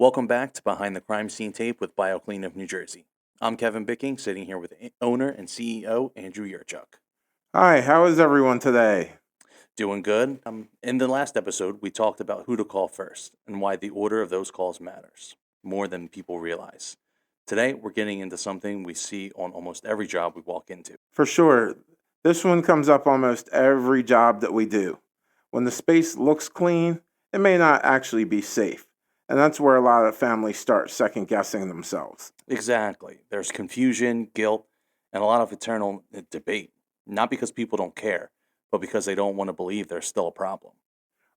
Welcome back to Behind the Crime Scene Tape with BioClean of New Jersey. I'm Kevin Bicking, sitting here with owner and CEO Andrew Yurchuk. Hi, how is everyone today? Doing good? In the last episode, we talked about who to call first and why the order of those calls matters more than people realize. Today, we're getting into something we see on almost every job we walk into. For sure, this one comes up almost every job that we do. When the space looks clean, it may not actually be safe. And that's where a lot of families start second guessing themselves. Exactly. There's confusion, guilt, and a lot of eternal debate, not because people don't care, but because they don't want to believe there's still a problem.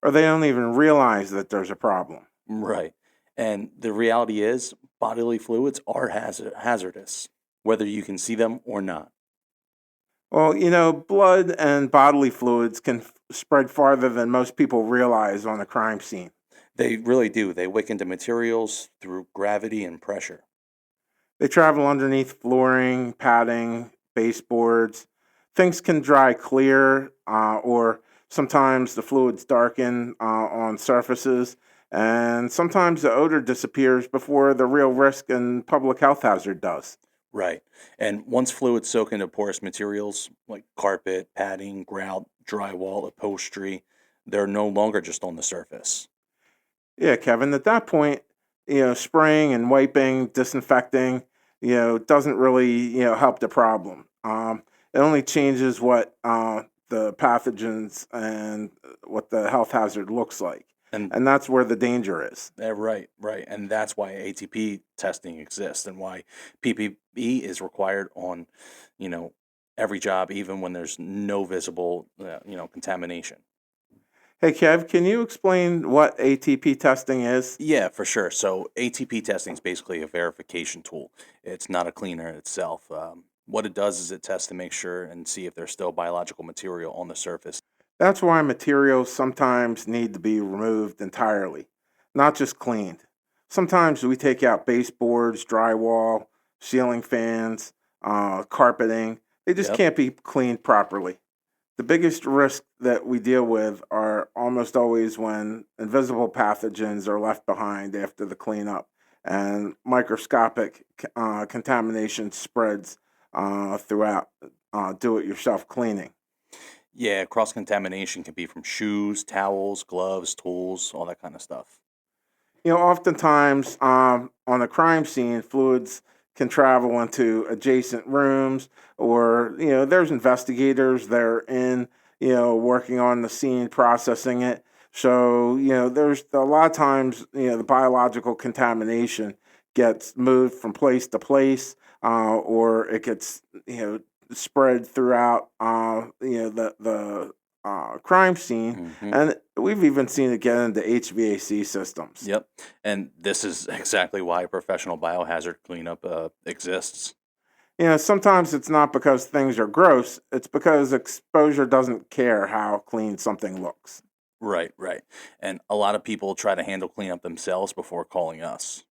Or they don't even realize that there's a problem. Right. And the reality is, bodily fluids are hazardous, whether you can see them or not. Well, blood and bodily fluids can spread farther than most people realize on a crime scene. They really do. They wick into materials through gravity and pressure. They travel underneath flooring, padding, baseboards. Things can dry clear, or sometimes the fluids darken on surfaces, and sometimes the odor disappears before the real risk and public health hazard does. Right. And once fluids soak into porous materials like carpet, padding, grout, drywall, upholstery, they're no longer just on the surface. Yeah, Kevin, at that point, spraying and wiping, disinfecting, doesn't really, help the problem. It only changes what the pathogens and what the health hazard looks like. And And that's where the danger is. right, right. And that's why ATP testing exists and why PPE is required on, you know, every job, even when there's no visible, contamination. Hey, Kev, can you explain what ATP testing is? Yeah, for sure. So ATP testing is basically a verification tool. It's not a cleaner itself. What it does is it tests to make sure and see if there's still biological material on the surface. That's why materials sometimes need to be removed entirely, not just cleaned. Sometimes we take out baseboards, drywall, ceiling fans, carpeting. They just Yep. can't be cleaned properly. The biggest risk that we deal with are almost always when invisible pathogens are left behind after the cleanup and microscopic contamination spreads throughout do it yourself cleaning. Yeah, cross contamination can be from shoes, towels, gloves, tools, all that kind of stuff. Oftentimes on a crime scene, fluids can travel into adjacent rooms, or there's investigators that are in, working on the scene, processing it. So there's a lot of times, the biological contamination gets moved from place to place, or it gets spread throughout, the crime scene, Hmm. and we've even seen it get into HVAC systems. Yep. And this is exactly why professional biohazard cleanup exists. Sometimes it's not because things are gross, it's because exposure doesn't care how clean something looks. Right, right. And a lot of people try to handle cleanup themselves before calling us.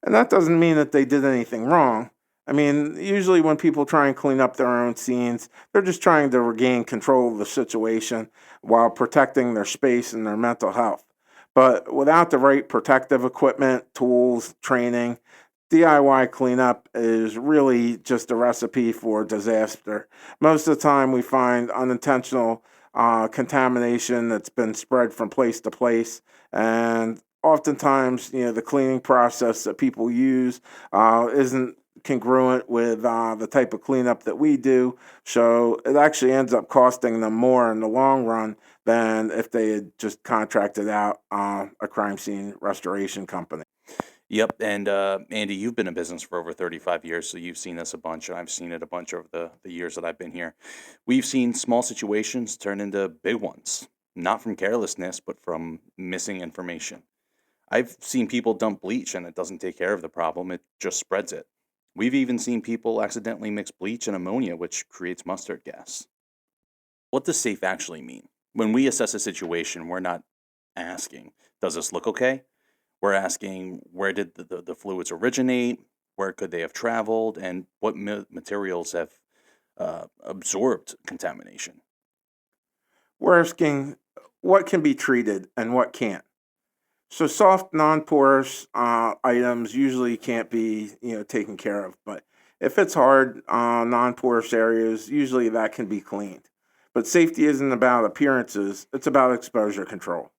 And that doesn't mean that they did anything wrong. I mean, usually when people try and clean up their own scenes, they're just trying to regain control of the situation while protecting their space and their mental health. But without the right protective equipment, tools, training, DIY cleanup is really just a recipe for disaster. Most of the time, we find unintentional contamination that's been spread from place to place, and oftentimes, the cleaning process that people use isn't congruent with the type of cleanup that we do. So it actually ends up costing them more in the long run than if they had just contracted out a crime scene restoration company. Yep. And Andy, you've been in business for over 35 years, so you've seen this a bunch. I've seen it a bunch over the years that I've been here. We've seen small situations turn into big ones, not from carelessness, but from missing information. I've seen people dump bleach and it doesn't take care of the problem, it just spreads it. We've even seen people accidentally mix bleach and ammonia, which creates mustard gas. What does safe actually mean? When we assess a situation, we're not asking, does this look okay? We're asking, where did the fluids originate? Where could they have traveled? And what materials have absorbed contamination? We're asking what can be treated and what can't. So soft, non-porous items usually can't be, taken care of. But if it's hard, non-porous areas, usually that can be cleaned. But safety isn't about appearances; it's about exposure control.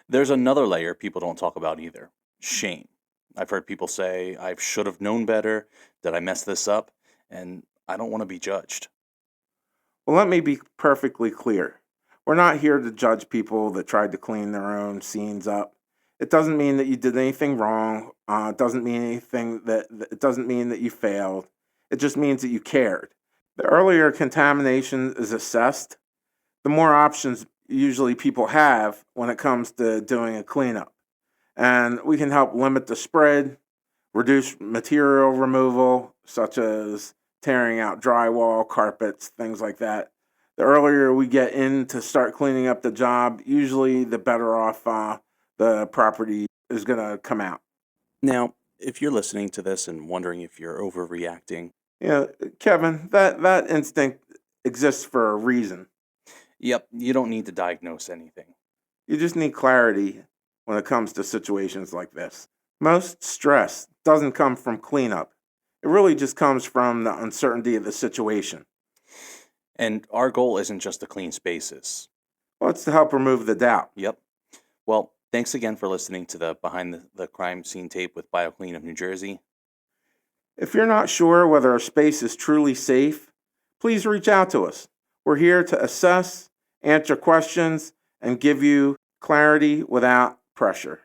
There's another layer people don't talk about either: shame. I've heard people say, I should have known better. Did I mess this up? And I don't want to be judged. Well, let me be perfectly clear. We're not here to judge people that tried to clean their own scenes up. It doesn't mean that you did anything wrong. It doesn't mean anything it doesn't mean that you failed. It just means that you cared. The earlier contamination is assessed, the more options usually people have when it comes to doing a cleanup. And we can help limit the spread, reduce material removal, such as tearing out drywall, carpets, things like that. The earlier we get in to start cleaning up the job, usually the better off the property is going to come out. Now, if you're listening to this and wondering if you're overreacting, You know, Kevin, that instinct exists for a reason. yep, you don't need to diagnose anything. You just need clarity when it comes to situations like this. Most stress doesn't come from cleanup. It really just comes from the uncertainty of the situation. And our goal isn't just to clean spaces. Well, it's to help remove the doubt. Yep. Well, thanks again for listening to the Behind the Crime Scene tape with BioClean of New Jersey. If you're not sure whether a space is truly safe, please reach out to us. We're here to assess, answer questions, and give you clarity without pressure.